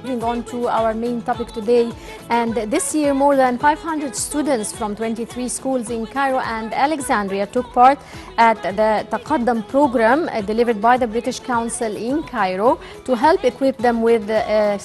moving on to our main topic today. And this year, more than 500 students from 23 schools in Cairo and Alexandria took part at the Taqaddam program delivered by the British Council in Cairo to help equip them with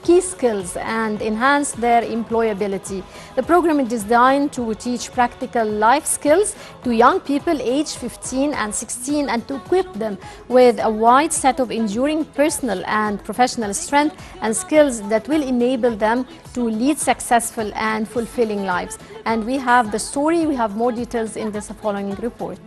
key skills and enhance their employability. The program is designed to teach practical life skills to young people aged 15 and 16 and to equip them with a wide set of enduring personal and professional strength and skills that will enable them to lead successful and fulfilling lives. And we have the story, we have more details in this following report.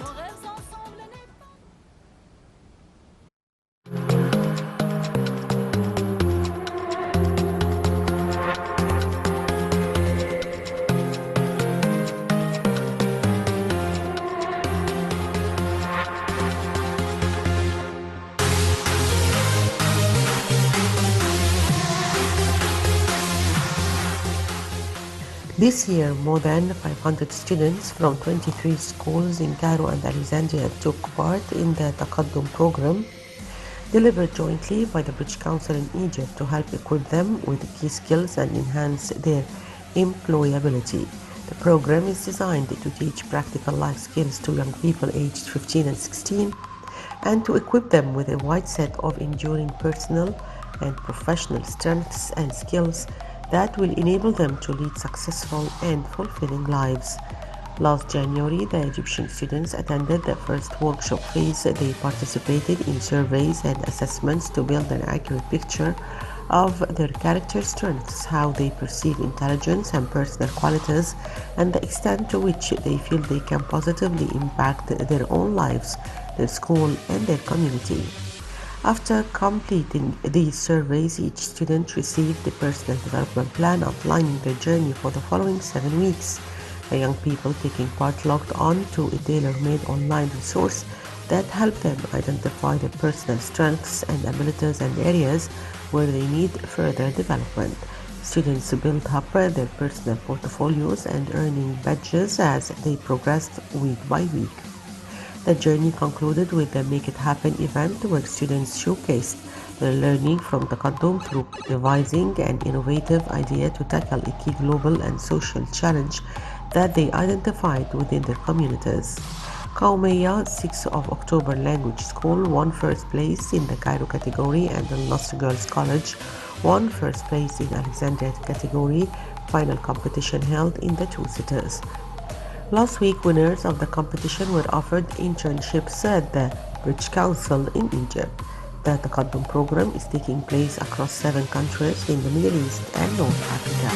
This year, more than 500 students from 23 schools in Cairo and Alexandria took part in the Taqaddam program, delivered jointly by the British Council in Egypt to help equip them with key skills and enhance their employability. The program is designed to teach practical life skills to young people aged 15 and 16 and to equip them with a wide set of enduring personal and professional strengths and skills that will enable them to lead successful and fulfilling lives. Last January, the Egyptian students attended the first workshop phase. They participated in surveys and assessments to build an accurate picture of their character strengths, how they perceive intelligence and personal qualities, and the extent to which they feel they can positively impact their own lives, their school, and their community. After completing these surveys, each student received a personal development plan outlining their journey for the following 7 weeks. The young people taking part logged on to a tailor-made online resource that helped them identify their personal strengths and abilities and areas where they need further development. Students built up their personal portfolios and earning badges as they progressed week by week. The journey concluded with the Make It Happen event where students showcased their learning from Taqaddam through devising an innovative idea to tackle a key global and social challenge that they identified within their communities. Qawmiya 6 of October Language School won first place in the Cairo category and the Nasr Girls College won first place in Alexandria category. Final competition held in the two cities. Last week, winners of the competition were offered internships at the British Council in Egypt. The Taqaddam program is taking place across 7 countries in the Middle East and North Africa.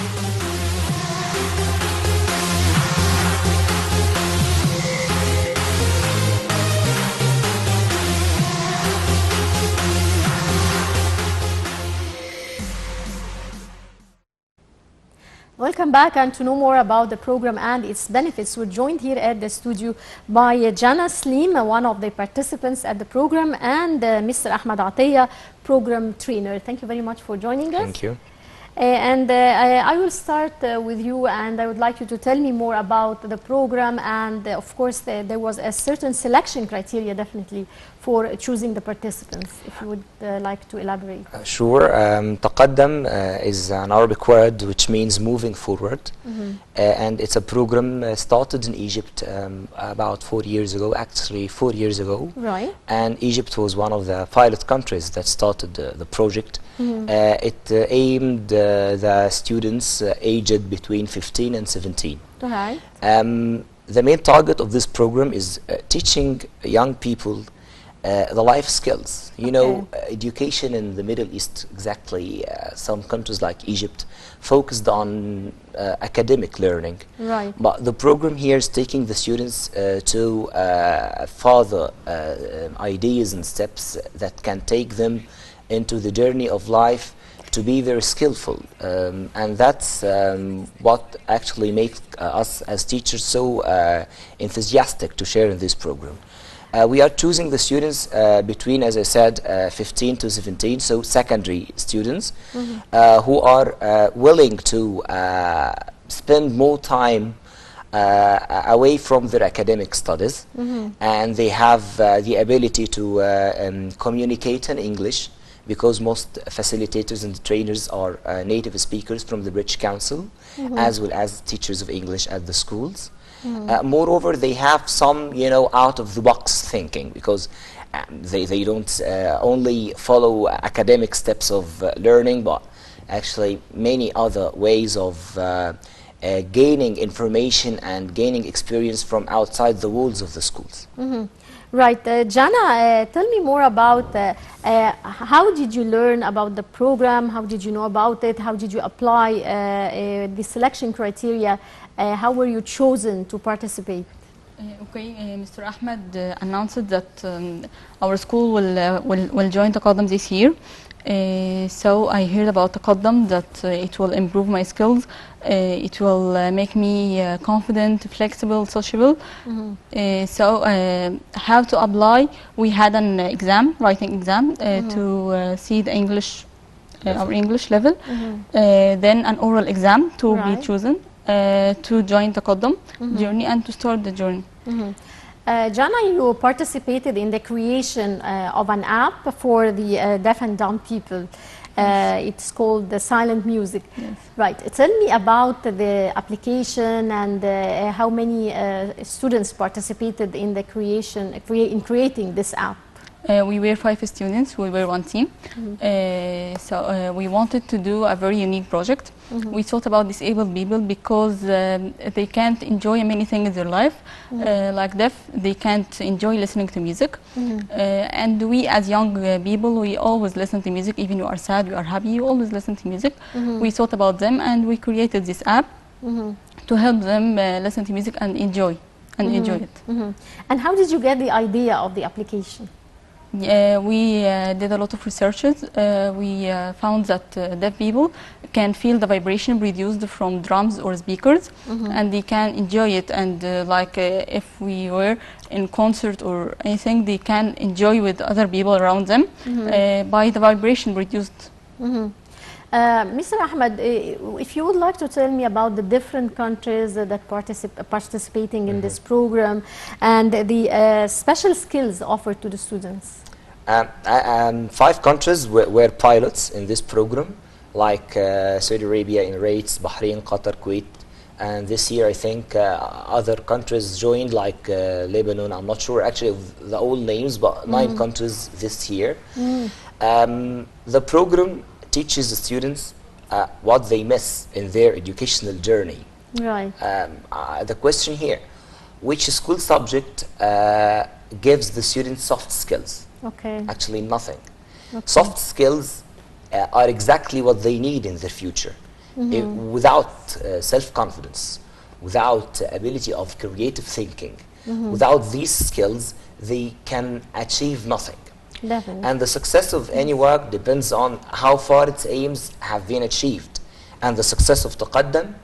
Welcome back, and to know more about the program and its benefits, we're joined here at the studio by Jana Slim, one of the participants at the program, and Mr. Ahmed Attia, program trainer. Thank you very much for joining us. Thank you. I will start with you, and I would like you to tell me more about the program. And of course, there was a certain selection criteria, definitely, for choosing the participants. If you would like to elaborate. Sure. Taqaddam is an Arabic word which means moving forward. And it's a program started in Egypt about 4 years ago, actually 4 years ago. Right. And Egypt was one of the pilot countries that started the project. It aimed the students aged between 15 and 17. Right. The main target of this program is teaching young people the life skills. You know, education in the Middle East, exactly, some countries like Egypt focused on academic learning. Right. But the program here is taking the students to further ideas and steps that can take them into the journey of life to be very skillful, and that's what actually makes us as teachers so enthusiastic to share in this program. We are choosing the students between, as I said, 15 to 17, so secondary students who are willing to spend more time away from their academic studies, and they have the ability to communicate in English because most facilitators and trainers are native speakers from the British Council, as well as teachers of English at the schools. Moreover, they have some, out-of-the-box thinking, because they don't only follow academic steps of learning, but actually many other ways of gaining information and gaining experience from outside the walls of the schools. Right. Jana, tell me more about how did you learn about the program? How did you know about it? How did you apply the selection criteria? How were you chosen to participate? Mr. Ahmed announced that our school will join Taqaddam this year. So I heard about Taqaddam, that it will improve my skills, it will make me confident, flexible, sociable. So how to apply? We had an exam, writing exam, to see the English, our English level. Then an oral exam to be chosen to join Taqaddam journey and to start the journey. Jana, you participated in the creation of an app for the deaf and dumb people. It's called the Silent Music. Yes. Right. Tell me about the application and how many students participated in the creation, in creating this app. We were 5 students, we were one team. So we wanted to do a very unique project. We thought about disabled people because they can't enjoy many things in their life. Like deaf, they can't enjoy listening to music. And we as young people, we always listen to music. Even you are sad, you are happy, you always listen to music. We thought about them and we created this app to help them listen to music and enjoy it. And how did you get the idea of the application? We did a lot of researches. We found that deaf people can feel the vibration produced from drums or speakers, and they can enjoy it. And if we were in concert or anything, they can enjoy with other people around them by the vibration produced. Mr. Ahmed, if you would like to tell me about the different countries that participating in this program and the special skills offered to the students. 5 countries were pilots in this program, like Saudi Arabia, Emirates, Bahrain, Qatar, Kuwait, and this year I think other countries joined, like Lebanon. I'm not sure actually of the old names, but 9 countries this year. The program teaches the students what they miss in their educational journey. Right. The question here, which school subject gives the students soft skills? Okay. Actually nothing. Soft skills are exactly what they need in their future. Without self-confidence, without ability of creative thinking, without these skills, they can achieve nothing. Definitely. And the success of any work depends on how far its aims have been achieved. And the success of Taqaddam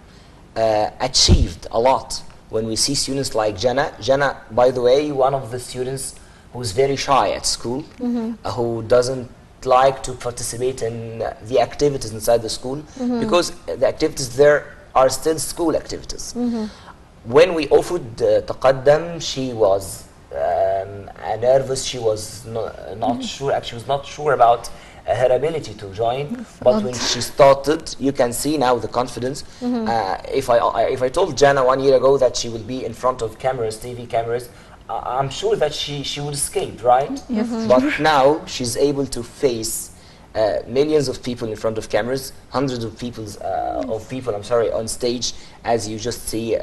achieved a lot when we see students like Jana. Jana, by the way, one of the students who's very shy at school, who doesn't like to participate in the activities inside the school, because the activities there are still school activities. When we offered Taqaddam, she was nervous. She was not sure. Actually, was not sure about her ability to join. But when she started, you can see now the confidence. If I told Jana 1 year ago that she would be in front of cameras, TV cameras, I'm sure that she would escape, right? Yes. But now she's able to face millions of people in front of cameras, hundreds of people on stage, as you just see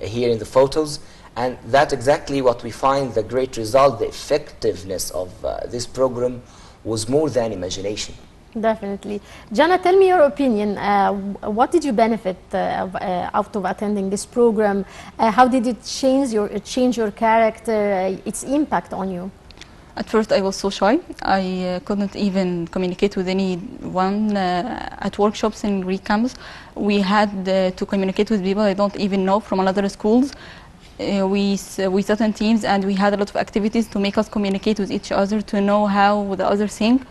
here in the photos. And that's exactly what we find the great result. The effectiveness of this program was more than imagination. Definitely. Jana, tell me your opinion. What did you benefit out of attending this program? How did it change your character, its impact on you? At first I was so shy. I couldn't even communicate with anyone at workshops in Greek campus. We had to communicate with people I don't even know from another schools. We sat in teams and we had a lot of activities to make us communicate with each other, to know how the other think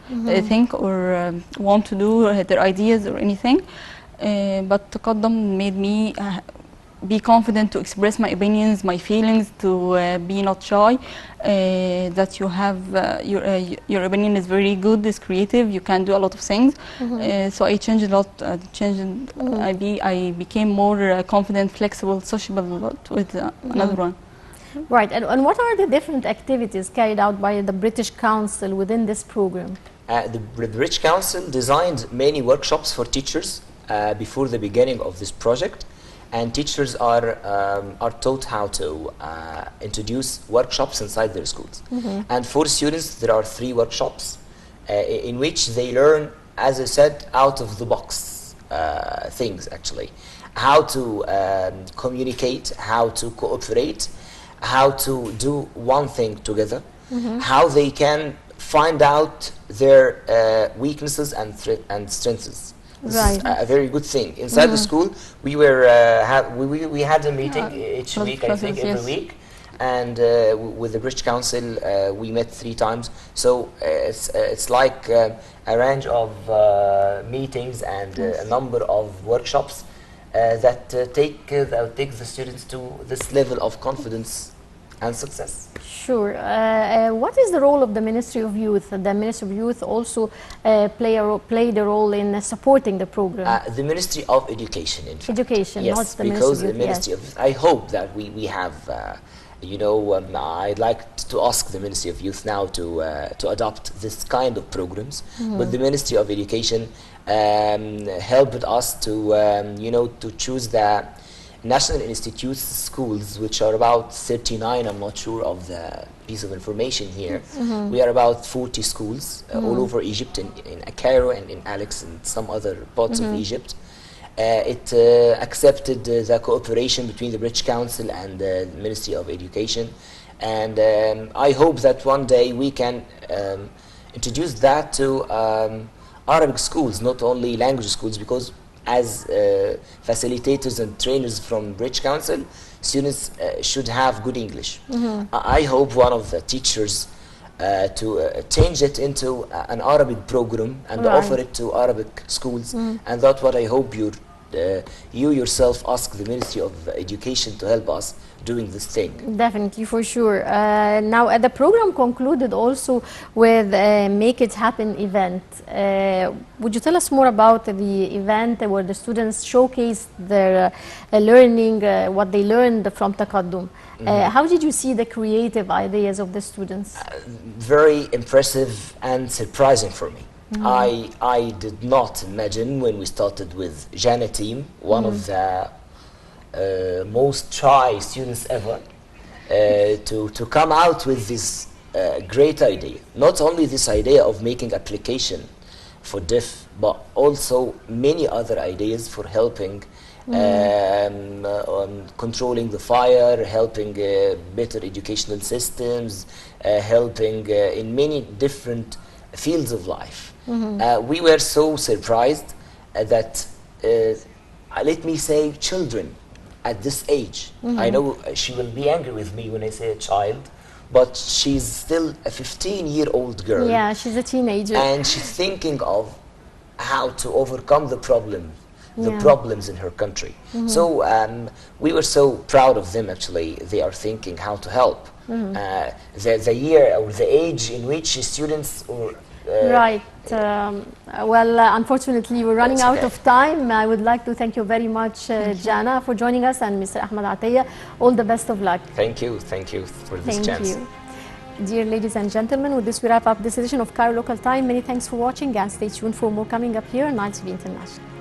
or want to do, their ideas or anything. But Taqaddam made me be confident to express my opinions, my feelings, to be not shy, that you have your opinion is very good, is creative, you can do a lot of things. So I changed a lot, I became more confident, flexible, sociable with another one. Right, and what are the different activities carried out by the British Council within this program? The British Council designed many workshops for teachers before the beginning of this project, and teachers are taught how to introduce workshops inside their schools. And for students, there are 3 workshops in which they learn, as I said, out of the box things actually. How to communicate, how to cooperate, how to do one thing together, how they can find out their weaknesses and strengths. This is a very good thing. Inside the school, we were we had a meeting each week, I think, every week, and with the British Council, we met 3 times. So it's like a range of meetings and a number of workshops that take the students to this level of confidence and success. Sure. What is the role of the Ministry of Youth? The Ministry of Youth also played a role in supporting the program. The Ministry of Education, in fact. Education, yes, not the because Ministry of the Ministry of Youth. I hope that we have, you know, I'd like to ask the Ministry of Youth now to adopt this kind of programs. But the Ministry of Education helped us to, you know, to choose the National Institutes schools, which are about 39, I'm not sure of the piece of information here. We are about 40 schools all over Egypt, in Cairo and in Alex and some other parts of Egypt. It accepted the cooperation between the British Council and the Ministry of Education. And I hope that one day we can introduce that to Arabic schools, not only language schools, because as facilitators and trainers from British Council, students should have good English. I hope one of the teachers to change it into an Arabic program and offer it to Arabic schools, and that's what I hope you yourself ask the Ministry of Education to help us doing this thing. Definitely, for sure. Now, the program concluded also with a Make It Happen event. Would you tell us more about the event where the students showcased their learning, what they learned from Taqaddam? How did you see the creative ideas of the students? Very impressive and surprising for me. I did not imagine when we started with Jana team, one of the most shy students ever, to come out with this great idea. Not only this idea of making application for deaf, but also many other ideas for helping controlling the fire, helping better educational systems, helping in many different fields of life. We were so surprised that, let me say, children at this age. I know she will be angry with me when I say a child, but she's still a 15-year-old girl. Yeah, she's a teenager. And she's thinking of how to overcome the problems in her country. So we were so proud of them, actually. They are thinking how to help. The year or the age in which students or right. Well, unfortunately, we're running out of time. I would like to thank you very much, Jana, for joining us, and Mr. Ahmed Attia. All the best of luck. Thank you for this chance. Thank you. Dear ladies and gentlemen, with this we wrap up this edition of Cairo Local Time. Many thanks for watching, and stay tuned for more coming up here on Nile TV International.